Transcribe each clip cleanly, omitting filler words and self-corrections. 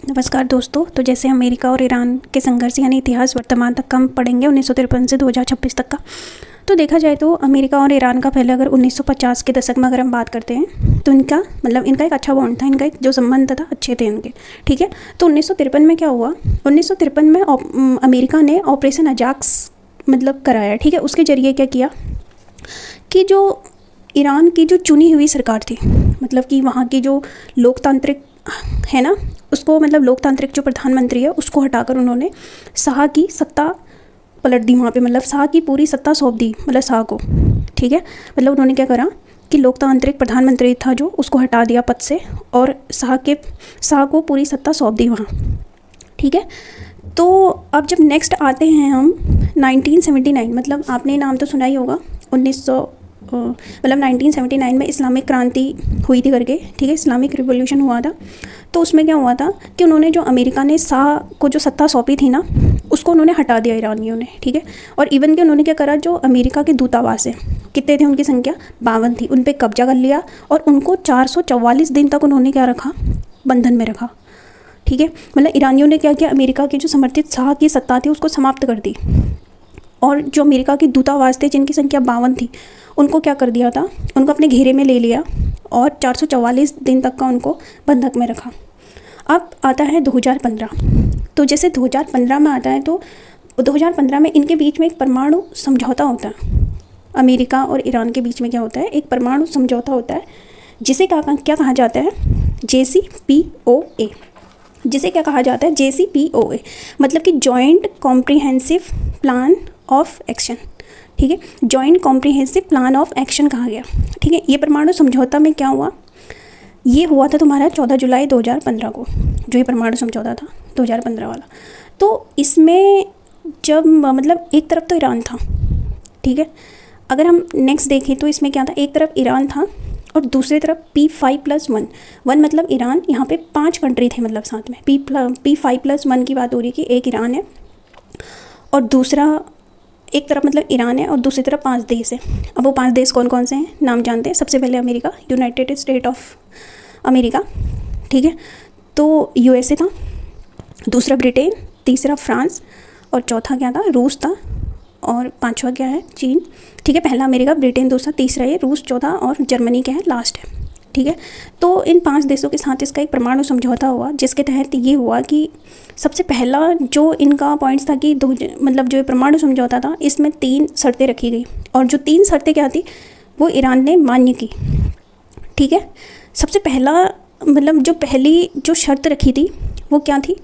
नमस्कार दोस्तों। तो जैसे अमेरिका और ईरान के संघर्ष यानी इतिहास वर्तमान तक हम पढ़ेंगे 1953 से 2026 तक का। तो देखा जाए तो अमेरिका और ईरान का पहले अगर 1950 के दशक में अगर हम बात करते हैं तो इनका एक अच्छा बॉन्ड था, इनका एक जो संबंध था अच्छे थे इनके, ठीक है। तो 1953 में क्या हुआ, 1953 में अमेरिका ने ऑपरेशन अजाक्स कराया, ठीक है। उसके जरिए क्या किया कि जो ईरान की जो चुनी हुई सरकार थी, कि वहाँ की जो लोकतांत्रिक है ना, उसको लोकतांत्रिक जो प्रधानमंत्री है उसको हटाकर उन्होंने शाह की सत्ता पलट दी वहाँ पे, शाह की पूरी सत्ता सौंप दी शाह को, ठीक है। उन्होंने क्या करा कि लोकतांत्रिक प्रधानमंत्री था जो, उसको हटा दिया पद से और शाह को पूरी सत्ता सौंप दी वहाँ, ठीक है। तो अब जब नेक्स्ट आते हैं हम 1979, आपने नाम तो सुना ही होगा, 1979 में इस्लामिक क्रांति हुई थी करके, ठीक है। इस्लामिक रिवॉल्यूशन हुआ था। तो उसमें क्या हुआ था कि उन्होंने जो अमेरिका ने शाह को जो सत्ता सौंपी थी ना, उसको उन्होंने हटा दिया ईरानियों ने, ठीक है। और इवन के उन्होंने क्या करा, जो अमेरिका के दूतावास है, कितने थे उनकी संख्या 52 थी, उन पर कब्जा कर लिया और उनको 444 दिन तक उन्होंने क्या रखा, बंधन में रखा, ठीक है। ईरानियों ने क्या किया, अमेरिका की जो समर्थित शाह की सत्ता थी उसको समाप्त कर दी और जो अमेरिका के दूतावास थे जिनकी संख्या 52 थी उनको क्या कर दिया था, उनको अपने घेरे में ले लिया और 444 दिन तक का उनको बंधक में रखा। अब आता है 2015। तो जैसे 2015 में आता है तो 2015 में इनके बीच में एक परमाणु समझौता होता है, अमेरिका और ईरान के बीच में क्या होता है, एक परमाणु समझौता होता है जिसे क्या कहा जाता है, JCPOA। जिसे क्या कहा जाता है, JCPOA, कि joint comprehensive plan of action, ठीक है। Joint comprehensive plan of action कहा गया, ठीक है। ये परमाणु समझौता में क्या हुआ, ये हुआ था तुम्हारा 14 जुलाई 2015 को, जो ये परमाणु समझौता था 2015 वाला। तो इसमें जब एक तरफ तो ईरान था, ठीक है। अगर हम नेक्स्ट देखें तो इसमें क्या था, एक तरफ ईरान था और दूसरी तरफ P5+1 ईरान, यहाँ पे 5 कंट्री थे साथ में, P5+1 की बात हो रही है कि एक ईरान है और दूसरा एक तरफ ईरान है और दूसरी तरफ 5 देश है। अब वो 5 देश कौन कौन से हैं, नाम जानते हैं। सबसे पहले America, United state of America, ठीक है। तो USA था, दूसरा ब्रिटेन, तीसरा फ्रांस और चौथा क्या था, रूस था और 5वां क्या है, चीन, ठीक है। पहला अमेरिका, ब्रिटेन दूसरा, तीसरा ये रूस, चौथा और जर्मनी क्या है, लास्ट है, ठीक है। तो इन 5 देशों के साथ इसका एक परमाणु समझौता हुआ जिसके तहत ये हुआ कि सबसे पहला जो इनका पॉइंट्स था कि जो ये परमाणु समझौता था इसमें 3 शर्तें रखी गई और जो 3 शर्तें क्या थी वो ईरान ने मान्य की, ठीक है। सबसे पहला जो पहली जो शर्त रखी थी वो क्या थी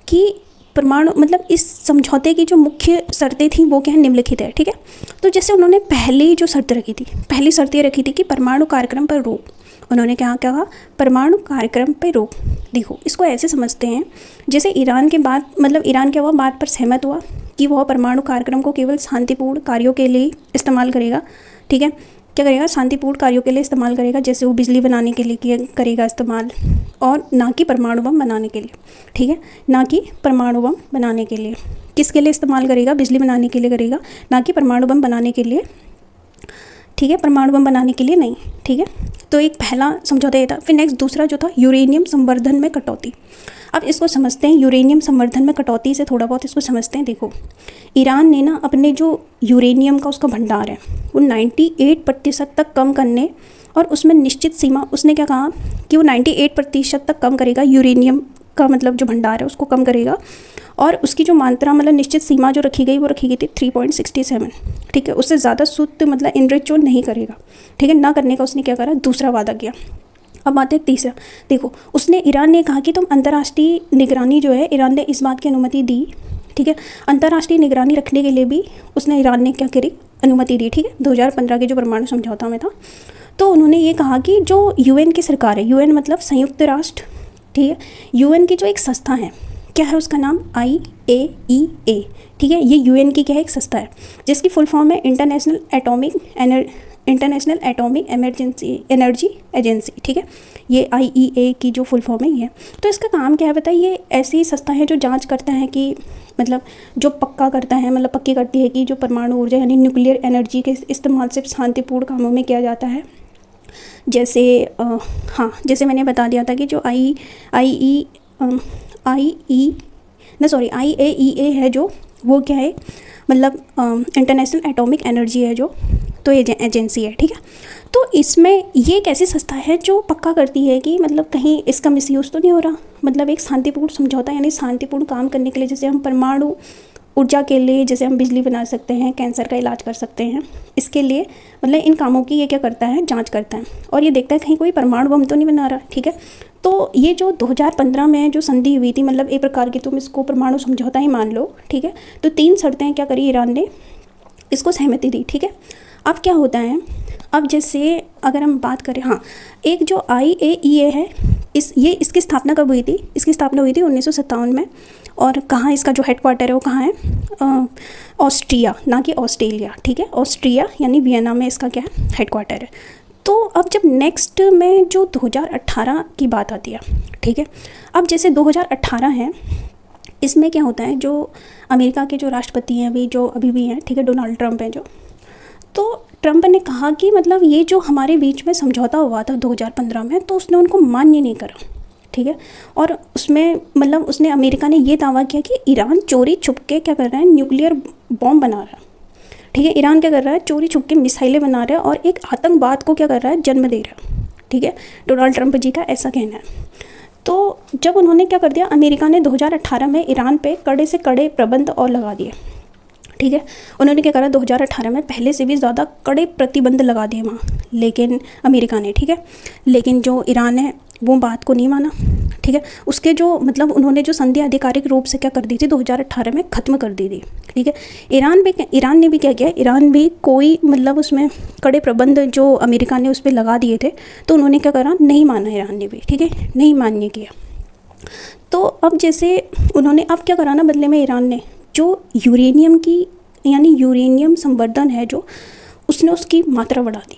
कि परमाणु इस समझौते की जो मुख्य शर्तें थी वो क्या है, निम्नलिखित है, ठीक है। तो जैसे उन्होंने पहली जो शर्त रखी थी, पहली शर्त ये रखी थी कि परमाणु कार्यक्रम पर रोक। उन्होंने क्या कहा, परमाणु कार्यक्रम पर रोक। देखो इसको ऐसे समझते हैं जैसे ईरान के बाद ईरान क्या हुआ, बात पर सहमत हुआ कि वह परमाणु कार्यक्रम को केवल शांतिपूर्ण कार्यों के लिए इस्तेमाल करेगा, ठीक है। क्या करेगा, शांतिपूर्ण कार्यों के लिए इस्तेमाल करेगा, जैसे वो बिजली बनाने के लिए करेगा इस्तेमाल और ना कि परमाणु बम बनाने के लिए, ठीक है। ना कि परमाणु बम बनाने के लिए, किसके लिए इस्तेमाल करेगा, बिजली बनाने के लिए करेगा, ना कि परमाणु बम बनाने के लिए, ठीक है। परमाणु बम बनाने के लिए नहीं, ठीक है। तो एक पहला समझौता ये था। फिर नेक्स्ट दूसरा जो था, यूरेनियम संवर्धन में कटौती। अब इसको समझते हैं, यूरेनियम संवर्धन में कटौती से थोड़ा बहुत इसको समझते हैं। देखो ईरान ने ना अपने जो यूरेनियम का उसका भंडार है वो 98% तक कम करने और उसमें निश्चित सीमा, उसने क्या कहा कि वो 98% तक कम करेगा, यूरेनियम का जो भंडार है उसको कम करेगा और उसकी जो मात्रा निश्चित सीमा जो रखी गई वो रखी गई थी 3.67, ठीक है। उससे ज़्यादा शुद्ध इनरिच नहीं करेगा, ठीक है, ना करने का उसने क्या करा, दूसरा वादा किया। अब आते हैं तीसरा। देखो उसने, ईरान ने कहा कि तुम अंतर्राष्ट्रीय निगरानी जो है, ईरान ने इस बात की अनुमति दी, ठीक है। अंतर्राष्ट्रीय निगरानी रखने के लिए भी उसने, ईरान ने क्या करी, अनुमति दी, ठीक है। 2015 के जो परमाणु समझौता में था। तो उन्होंने ये कहा कि जो UN की सरकार है, UN संयुक्त राष्ट्र, ठीक है। UN की जो एक संस्था है, क्या है उसका नाम, IAEA, ठीक है। ये UN की क्या है, एक संस्था है जिसकी फुल फॉर्म है इंटरनेशनल एटॉमिक एनर्जी एजेंसी, ठीक है। ये IEA की जो फुल फॉर्म है ये है। तो इसका काम क्या है बताइए, ये ऐसी संस्था है जो जांच करता है कि जो पक्का करता है, पक्की करती है कि जो परमाणु ऊर्जा यानी न्यूक्लियर एनर्जी के इस्तेमाल सिर्फ शांतिपूर्ण कामों में किया जाता है। जैसे जैसे मैंने बता दिया था कि जो IAEA है जो, वो क्या है, मतलब इंटरनेशनल एटॉमिक एनर्जी है जो, तो ये एजेंसी है, ठीक है। तो इसमें ये एक ऐसी संस्था है जो पक्का करती है कि मतलब कहीं इसका मिसयूज़ तो नहीं हो रहा, मतलब एक शांतिपूर्ण समझौता यानी शांतिपूर्ण काम करने के लिए, जैसे हम परमाणु ऊर्जा के लिए जैसे हम बिजली बना सकते हैं, कैंसर का इलाज कर सकते हैं, इसके लिए मतलब इन कामों की ये क्या करता है, जांच करता है और ये देखता है कहीं कोई परमाणु बम तो नहीं बना रहा, ठीक है। तो ये जो 2015 में जो संधि हुई थी, मतलब एक प्रकार की तुम इसको परमाणु समझौता ही मान लो, ठीक है। तो 3 शर्तें क्या करी ईरान ने, इसको सहमति दी, ठीक है। अब क्या होता है, अब जैसे अगर हम बात करें, हाँ, एक जो IAEA है, इसकी स्थापना कब हुई थी, इसकी स्थापना हुई थी 1957 में। और कहाँ इसका जो हेडक्वार्टर है वो कहाँ है, ऑस्ट्रिया, ना कि ऑस्ट्रेलिया, ठीक है। ऑस्ट्रिया यानी वियना में इसका क्या है, हेडक्वार्टर है। तो अब जब नेक्स्ट में जो 2018 की बात आती है, ठीक है। अब जैसे 2018 है, इसमें क्या होता है, जो अमेरिका के जो राष्ट्रपति हैं अभी, जो अभी भी हैं, ठीक है, डोनाल्ड ट्रंप हैं जो, तो ट्रंप ने कहा कि मतलब ये जो हमारे बीच में समझौता हुआ था 2015 में, तो उसने उनको मान्य नहीं करा, ठीक है। और उसमें मतलब उसने, अमेरिका ने ये दावा किया कि ईरान चोरी छुप के क्या कर रहा है, न्यूक्लियर बॉम्ब बना रहा है, ठीक है। ईरान क्या कर रहा है, चोरी छुप के मिसाइलें बना रहा है और एक आतंकवाद को क्या कर रहा है, जन्म दे रहा है, ठीक है। डोनाल्ड ट्रंप जी का ऐसा कहना है। तो जब उन्होंने क्या कर दिया, अमेरिका ने 2018 में ईरान पे कड़े से कड़े प्रतिबंध और लगा दिए, ठीक है। उन्होंने क्या करा, 2018 में पहले से भी ज़्यादा कड़े प्रतिबंध लगा दिए वहाँ, लेकिन अमेरिका ने, ठीक है। लेकिन जो ईरान है वो बात को नहीं माना, ठीक है। उसके जो मतलब उन्होंने जो संधि आधिकारिक रूप से क्या कर दी थी 2018 में ख़त्म कर दी थी, ठीक है। ईरान ने भी क्या किया, ईरान भी कोई मतलब उसमें कड़े प्रबंध जो अमेरिका ने उस पर लगा दिए थे, तो उन्होंने क्या करा, नहीं माना ईरान ने भी, ठीक है, नहीं मान्य किया। तो अब जैसे उन्होंने अब क्या करा ना, बदले में ईरान ने जो यूरेनियम की यानी यूरेनियम संवर्धन है जो, उसने उसकी मात्रा बढ़ा दी,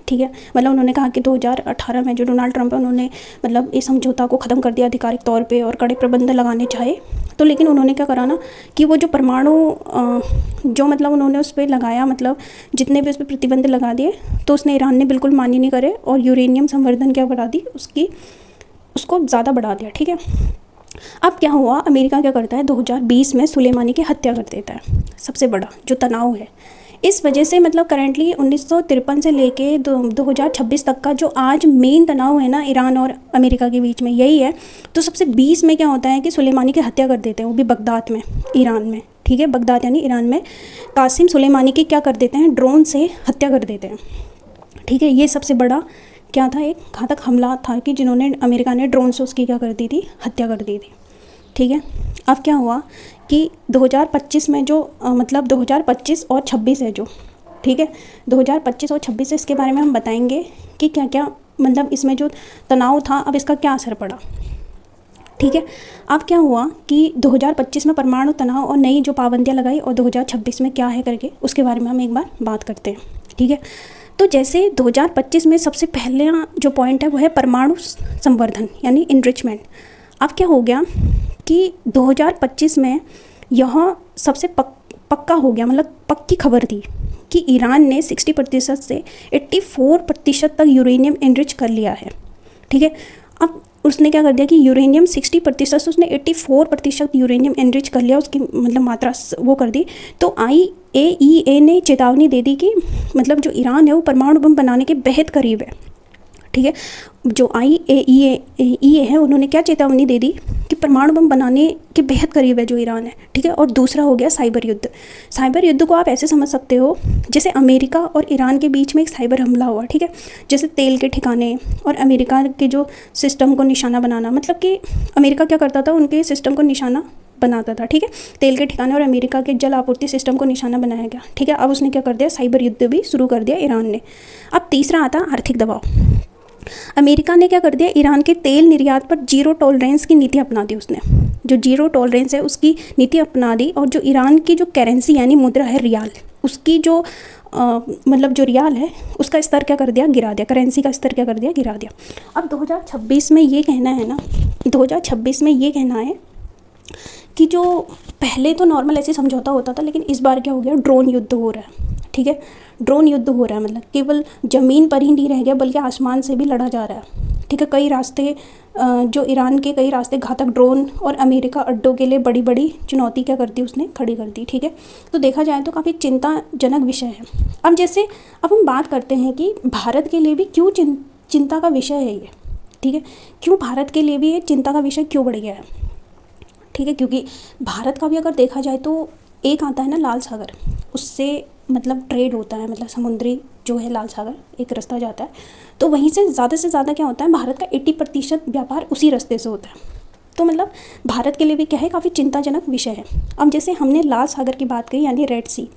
ठीक है। मतलब उन्होंने कहा कि 2018 में जो डोनाल्ड ट्रंप है, उन्होंने मतलब इस समझौता को ख़त्म कर दिया आधिकारिक तौर पे और कड़े प्रबंध लगाने चाहे, तो लेकिन उन्होंने क्या करा ना कि वो जो परमाणु जो मतलब उन्होंने उस पर लगाया, मतलब जितने भी उस पर प्रतिबंध लगा दिए, तो उसने ईरान ने बिल्कुल मान्य नहीं करे और यूरेनियम संवर्धन क्या बढ़ा दी, उसको ज़्यादा बढ़ा दिया, ठीक है। अब क्या हुआ, अमेरिका क्या करता है, 2020 में सुलेमानी की हत्या कर देता है। सबसे बड़ा जो तनाव है इस वजह से, मतलब करंटली 1953 से लेके 2026 तक का जो आज मेन तनाव है ना ईरान और अमेरिका के बीच में, यही है। तो सबसे 20 में क्या होता है कि सुलेमानी की हत्या कर देते हैं, वो भी बगदाद में, ईरान में, ठीक है। बगदाद यानी ईरान में कासिम सुलेमानी की क्या कर देते हैं, ड्रोन से हत्या कर देते हैं, ठीक है। ये सबसे बड़ा क्या था, एक घातक हमला था कि जिन्होंने अमेरिका ने ड्रोन से उसकी क्या कर दी थी, हत्या कर दी थी, ठीक है। अब क्या हुआ कि 2025 में जो मतलब 2025 और 26 है जो, ठीक है, 2025 और 26 है, इसके बारे में हम बताएंगे कि क्या क्या मतलब इसमें जो तनाव था अब इसका क्या असर पड़ा, ठीक है। अब क्या हुआ कि 2025 में परमाणु तनाव और नई जो पाबंदियाँ लगाई और 2026 में क्या है करके उसके बारे में हम एक बार बात करते हैं, ठीक है। तो जैसे 2025 में सबसे पहले जो पॉइंट है वो है परमाणु संवर्धन यानी इनरिचमेंट। अब क्या हो गया कि 2025 में यह सबसे पक्का हो गया, मतलब पक्की खबर थी कि ईरान ने 60% से 84% तक यूरेनियम इनरिच कर लिया है, ठीक है। अब उसने क्या कर दिया कि यूरेनियम 60% से उसने 84% यूरेनियम एनरिच कर लिया, उसकी मतलब मात्रा वो कर दी। तो IAEA ने चेतावनी दे दी कि मतलब जो ईरान है वो परमाणु बम बनाने के बेहद करीब है, ठीक है। जो IAEA है उन्होंने क्या चेतावनी दे दी कि परमाणु बम बनाने के बेहद करीब है जो ईरान है, ठीक है। और दूसरा हो गया साइबर युद्ध। साइबर युद्ध को आप ऐसे समझ सकते हो जैसे अमेरिका और ईरान के बीच में एक साइबर हमला हुआ, ठीक है। जैसे तेल के ठिकाने और अमेरिका के जो सिस्टम को निशाना बनाना, मतलब कि अमेरिका क्या करता था, उनके सिस्टम को निशाना बनाता था, ठीक है। तेल के ठिकाने और अमेरिका के जल आपूर्ति सिस्टम को निशाना बनाया गया, ठीक है। अब उसने क्या कर दिया, साइबर युद्ध भी शुरू कर दिया ईरान ने। अब तीसरा आता आर्थिक दबाव। अमेरिका ने क्या कर दिया, ईरान के तेल निर्यात पर जीरो टॉलरेंस की नीति अपना दी। उसने जो जीरो टॉलरेंस है उसकी नीति अपना दी और जो ईरान की जो करेंसी यानी मुद्रा है रियाल, उसकी जो मतलब जो रियाल है उसका स्तर क्या कर दिया, गिरा दिया। करेंसी का स्तर क्या कर दिया, गिरा दिया। अब 2026 में ये कहना है ना, 2026 में ये कहना है कि जो पहले तो नॉर्मल ऐसे समझौता होता था, लेकिन इस बार क्या हो गया, ड्रोन युद्ध हो रहा है, ठीक है। ड्रोन युद्ध हो रहा है, मतलब केवल ज़मीन पर ही नहीं रह गया बल्कि आसमान से भी लड़ा जा रहा है, ठीक है। कई रास्ते जो ईरान के कई रास्ते घातक ड्रोन और अमेरिका अड्डों के लिए बड़ी बड़ी चुनौती क्या करती उसने खड़ी कर दी, ठीक है। तो देखा जाए तो काफ़ी चिंताजनक विषय है। अब हम बात करते हैं कि भारत के लिए भी क्यों चिंता का विषय है ये, ठीक है। क्यों भारत के लिए भी ये चिंता का विषय क्यों बढ़ गया है, ठीक है। क्योंकि भारत का भी अगर देखा जाए तो एक आता है ना लाल सागर, उससे मतलब ट्रेड होता है, मतलब समुद्री जो है लाल सागर एक रास्ता जाता है, तो वहीं से ज़्यादा क्या होता है, भारत का 80% व्यापार उसी रास्ते से होता है। तो मतलब भारत के लिए भी क्या है, काफ़ी चिंताजनक विषय है। अब जैसे हमने लाल सागर की बात करी यानी रेड सी,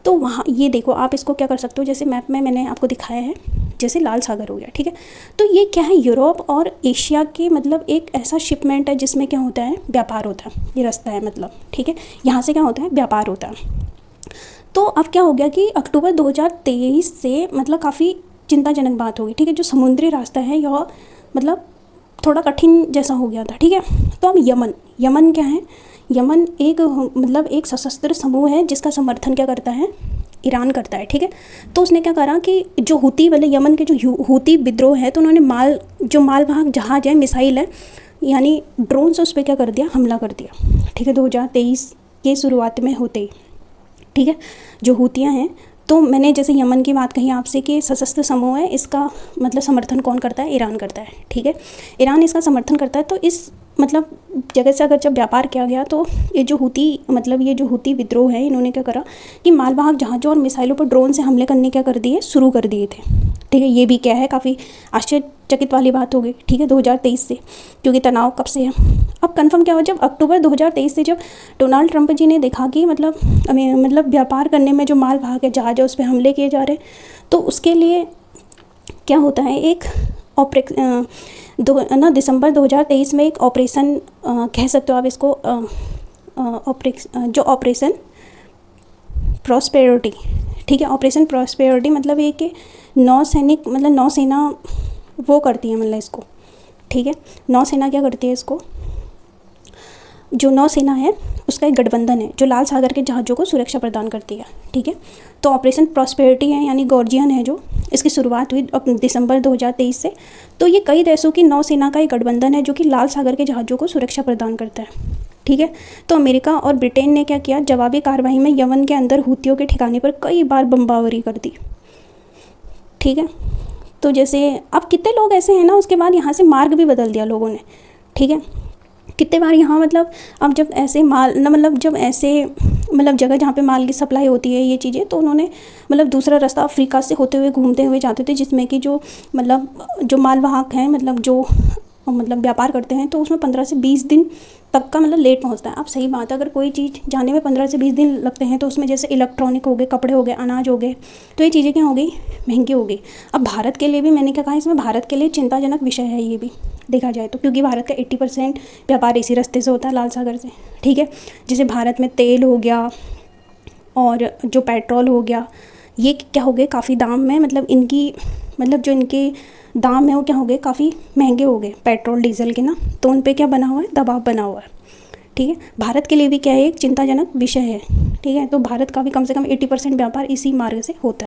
तो वहाँ ये देखो आप इसको क्या कर सकते हो, जैसे मैप में मैंने आपको दिखाया है, जैसे लाल सागर हो गया, ठीक है। तो ये क्या है, यूरोप और एशिया के मतलब एक ऐसा शिपमेंट है जिसमें क्या होता है, व्यापार होता है, ये रास्ता है मतलब, ठीक है। यहाँ से क्या होता है, व्यापार होता है। तो अब क्या हो गया कि अक्टूबर 2023 से मतलब काफ़ी चिंताजनक बात होगी, ठीक है। जो समुद्री रास्ता है यह मतलब थोड़ा कठिन जैसा हो गया था, ठीक है। तो अब यमन क्या है, यमन एक सशस्त्र समूह है जिसका समर्थन क्या करता है, ईरान करता है, ठीक है। तो उसने क्या करा कि जो हुती वाले यमन के जो हुती विद्रोह है, तो उन्होंने मालवाहक जहाज है, मिसाइल है यानी ड्रोन से उस पर क्या कर दिया, हमला कर दिया, ठीक है। 2023 के शुरुआत में होते ही, ठीक है। जो हुतियाँ हैं, तो मैंने जैसे यमन की बात कही आपसे कि सशस्त्र समूह है, इसका मतलब समर्थन कौन करता है, ईरान करता है, ठीक है। ईरान इसका समर्थन करता है। तो इस मतलब जगह से अगर जब व्यापार किया गया तो ये जो हुती विद्रोह है, इन्होंने क्या करा कि मालवाहक जहाज़ों और मिसाइलों पर ड्रोन से हमले करने क्या कर दिए, शुरू कर दिए थे, ठीक है। ये भी क्या है, काफ़ी आश्चर्यचकित वाली बात हो गई, ठीक है, 2023 से, क्योंकि तनाव कब से है। अब कंफर्म क्या हुआ, जब अक्टूबर 2023 से जब डोनाल्ड ट्रंप जी ने देखा कि मतलब व्यापार करने में जो मालवाहक जहाज है उस पर हमले किए जा रहे हैं, तो उसके लिए क्या होता है, एक दिसंबर 2023 में एक ऑपरेशन कह सकते हो आप इसको, ऑपरेशन प्रॉस्पेरिटी, ठीक है। ऑपरेशन प्रॉस्पेरिटी मतलब ये कि नौसेना वो करती है, मतलब इसको, ठीक है। नौसेना क्या करती है, इसको जो नौसेना है उसका एक गठबंधन है जो लाल सागर के जहाज़ों को सुरक्षा प्रदान करती है, ठीक है। तो ऑपरेशन प्रॉस्पेरिटी है यानी गॉर्जियन है, जो इसकी शुरुआत हुई दिसंबर 2023 से। तो ये कई देशों की नौसेना का एक गठबंधन है जो कि लाल सागर के जहाज़ों को सुरक्षा प्रदान करता है, ठीक है। तो अमेरिका और ब्रिटेन ने क्या किया, जवाबी कार्रवाई में यमन के अंदर हुतियों के ठिकाने पर कई बार बमबारी कर दी, ठीक है। तो जैसे अब कितने लोग ऐसे हैं ना, उसके बाद यहाँ से मार्ग भी बदल दिया लोगों ने, ठीक है। कितने बार यहाँ मतलब अब जब ऐसे जगह जहाँ पे माल की सप्लाई होती है ये चीज़ें, तो उन्होंने मतलब दूसरा रास्ता अफ्रीका से होते हुए घूमते हुए जाते थे, जिसमें कि जो मालवाहक हैं जो व्यापार करते हैं, तो उसमें 15 से 20 दिन तक का लेट पहुंचता है। अब सही बात है, अगर कोई चीज़ जाने में 15 से 20 दिन लगते हैं, तो उसमें जैसे इलेक्ट्रॉनिक हो गए, कपड़े हो गए, अनाज हो गए, तो ये चीज़ें क्या हो गई, महंगी हो गई। अब भारत के लिए भी मैंने क्या कहा, इसमें भारत के लिए चिंताजनक विषय है ये भी देखा जाए तो, क्योंकि भारत का 80% व्यापार इसी रास्ते से होता है, लाल सागर से, ठीक है। जैसे भारत में तेल हो गया और जो पेट्रोल हो गया, ये क्या हो गए काफ़ी दाम में, जो इनके दाम है वो क्या हो गए, काफ़ी महंगे हो गए पेट्रोल डीजल के ना, तो उन पे क्या बना हुआ है, दबाव बना हुआ है, ठीक है। भारत के लिए भी क्या है, एक चिंताजनक विषय है, ठीक है। तो भारत का भी कम से कम 80% व्यापार इसी मार्ग से होता है।